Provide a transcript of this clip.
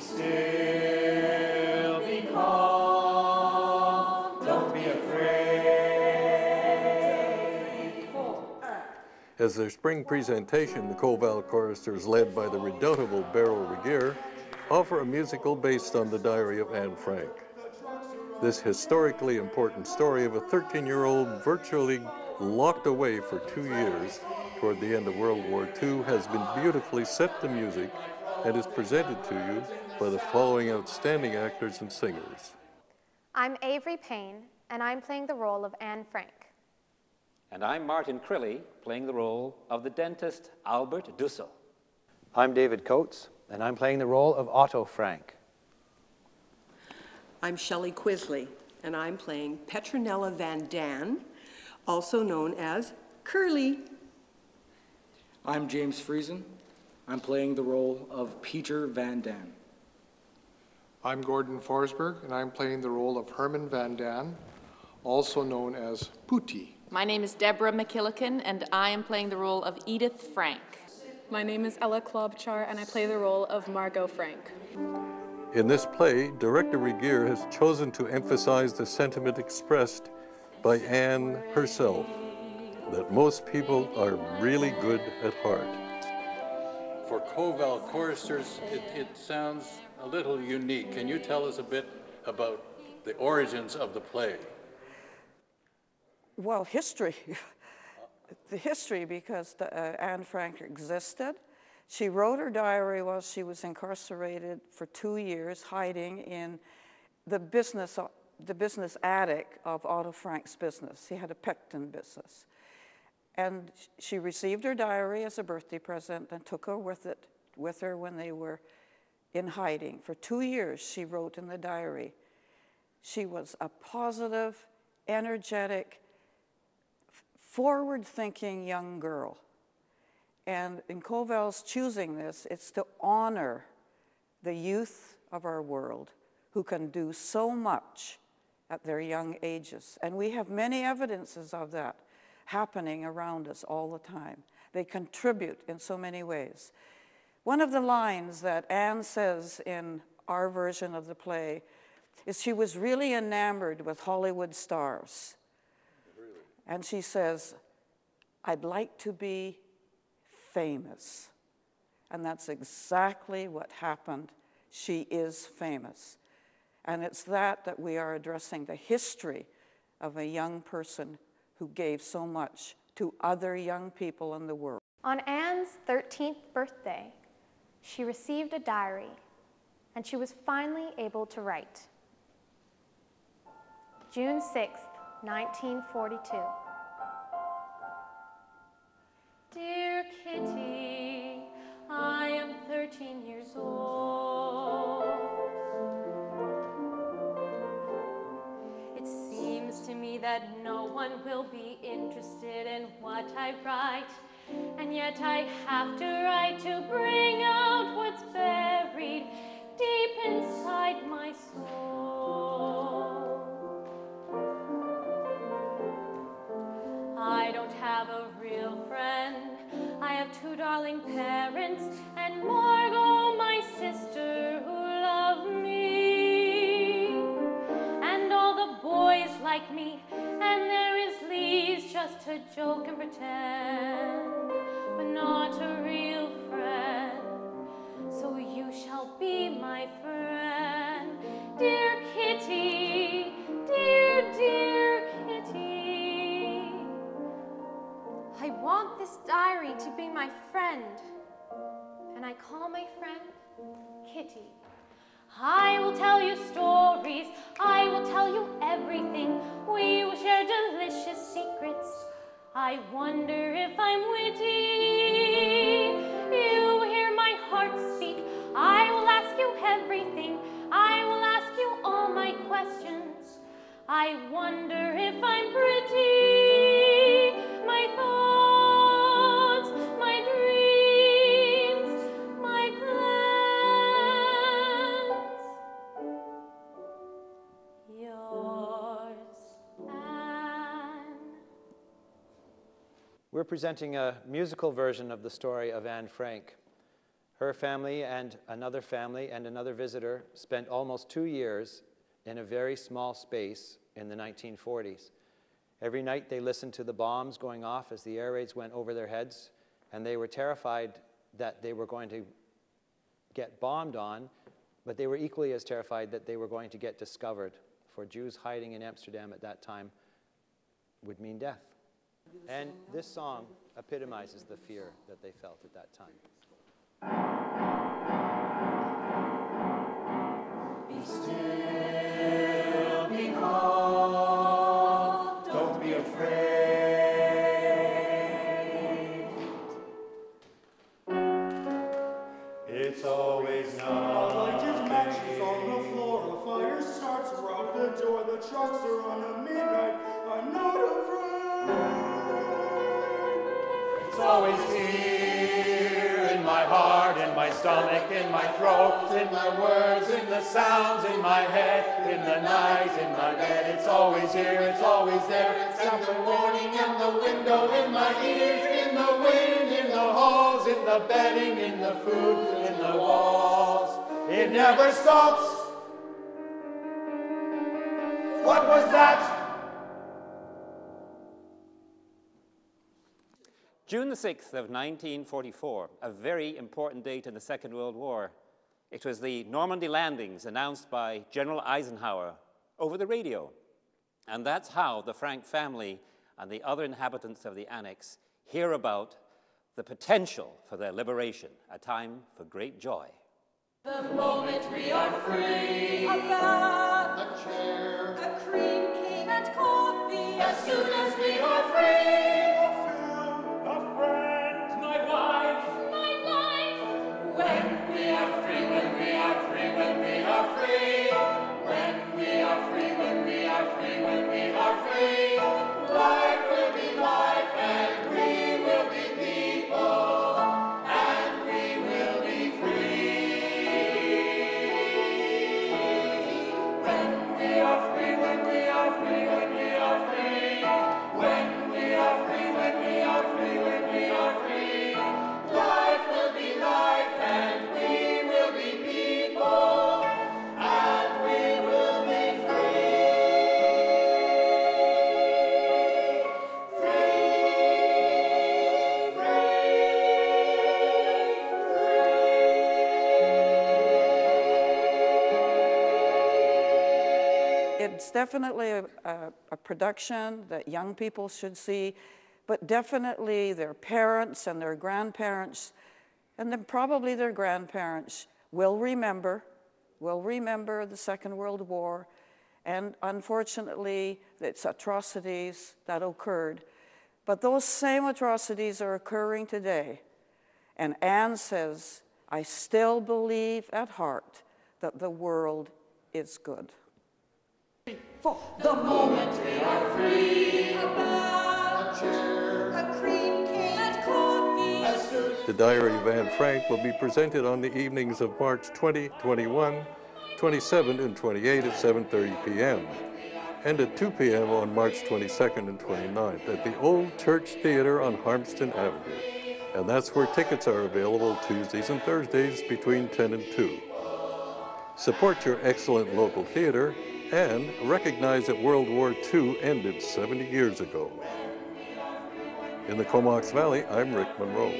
still, be calm, don't be afraid. As their spring presentation, the Co Val Choristers, led by the redoubtable Beryl Regier, offer a musical based on the diary of Anne Frank. This historically important story of a 13-year-old virtually locked away for 2 years toward the end of World War II has been beautifully set to music and is presented to you by the following outstanding actors and singers. I'm Avery Payne, and I'm playing the role of Anne Frank. And I'm Martin Crilly, playing the role of the dentist Albert Dussel. I'm David Coates, and I'm playing the role of Otto Frank. I'm Shelley Quisley, and I'm playing Petronella Van Dan, also known as Curly. I'm James Friesen. I'm playing the role of Peter Van Dan. I'm Gordon Forsberg, and I'm playing the role of Herman Van Dan, also known as Pootie. My name is Deborah McKillican, and I am playing the role of Edith Frank. My name is Ella Klobuchar, and I play the role of Margot Frank. In this play, director Regier has chosen to emphasize the sentiment expressed by Anne herself, that most people are really good at heart. For Co Val Choristers, it sounds a little unique. Can you tell us a bit about the origins of the play? Well, history. The history, because Anne Frank existed. She wrote her diary while she was incarcerated for 2 years, hiding in the business attic of Otto Frank's business. He had a pectin business. And she received her diary as a birthday present and took her with her when they were in hiding. For 2 years, she wrote in the diary. She was a positive, energetic, forward-thinking young girl. And in CoVal's choosing this, it's to honor the youth of our world who can do so much at their young ages. And we have many evidences of that happening around us all the time. They contribute in so many ways. One of the lines that Anne says in our version of the play is she was really enamored with Hollywood stars. And she says, I'd like to be famous. And that's exactly what happened. She is famous. And it's that we are addressing, the history of a young person who gave so much to other young people in the world. On Anne's 13th birthday, she received a diary, and she was finally able to write. June 6th, 1942. Dear Kitty, I am 13 years old. It seems to me that no one will be interested in what I write, and yet I have to write to bring out what's buried deep inside my soul. I don't have a real friend. I have 2 darling parents and Margot, my sister, who love me. And all the boys like me, and there is Lise just to joke and pretend, but not a real friend. So you shall be my friend, dear Kitty, dear, dear Kitty. I want this diary to be my friend, and I call my friend Kitty. I will tell you stories, I will tell you everything. We will share delicious secrets. I wonder if I'm witty. You will hear my heart speak. I will ask you everything. I will ask you all my questions. I wonder if I'm pretty. My thoughts, my dreams, my plans. Yours, Anne. We're presenting a musical version of the story of Anne Frank. Her family and another visitor spent almost 2 years in a very small space in the 1940s. Every night they listened to the bombs going off as the air raids went over their heads, and they were terrified that they were going to get bombed on, but they were equally as terrified that they were going to get discovered. For Jews hiding in Amsterdam at that time would mean death. And this song epitomizes the fear that they felt at that time. Be still, be calm, don't be afraid. It's always not. Lighted matches on the floor, a fire starts around the door, the trucks are on at midnight, I'm not afraid. It's always here in my heart, in my stomach, in my throat, in my words, in the sounds, in my head, in the night, in my bed. It's always here, it's always there. It's in the morning, in the window, in my ears, in the wind, in the halls, in the bedding, in the food, in the walls. It never stops. What was that? June the 6th of 1944, a very important date in the Second World War. It was the Normandy landings announced by General Eisenhower over the radio. And that's how the Frank family and the other inhabitants of the annex hear about the potential for their liberation, a time for great joy. The moment we are free, a bath, a chair, a cream cake and coffee. As soon as we are free, a friend, my wife, my life. When we are free, when we are free, when we are free, when we are free, when we are free, when we are free, life will be life, and we will be people, and we will be free. When we are free, when we are free, when we are free, when we are free, when we are free, when we are free, life will be life, and we will be people, and we will be free. Free, It's definitely a production that young people should see, but definitely their parents and their grandparents, and then probably their grandparents, will remember the Second World War, and unfortunately, its atrocities that occurred. But those same atrocities are occurring today. And Anne says, I still believe at heart that the world is good. The moment we are free, a bath, a chair, a cream cake and coffee. The Diary of Anne Frank will be presented on the evenings of March 20, 21, 27, and 28 at 7:30 p.m. and at 2 p.m. on March 22nd and 29th at the Old Church Theater on Harmston Avenue. And that's where tickets are available Tuesdays and Thursdays between 10 and 2. Support your excellent local theater and recognize that World War II ended 70 years ago. In the Comox Valley, I'm Rick Monroe.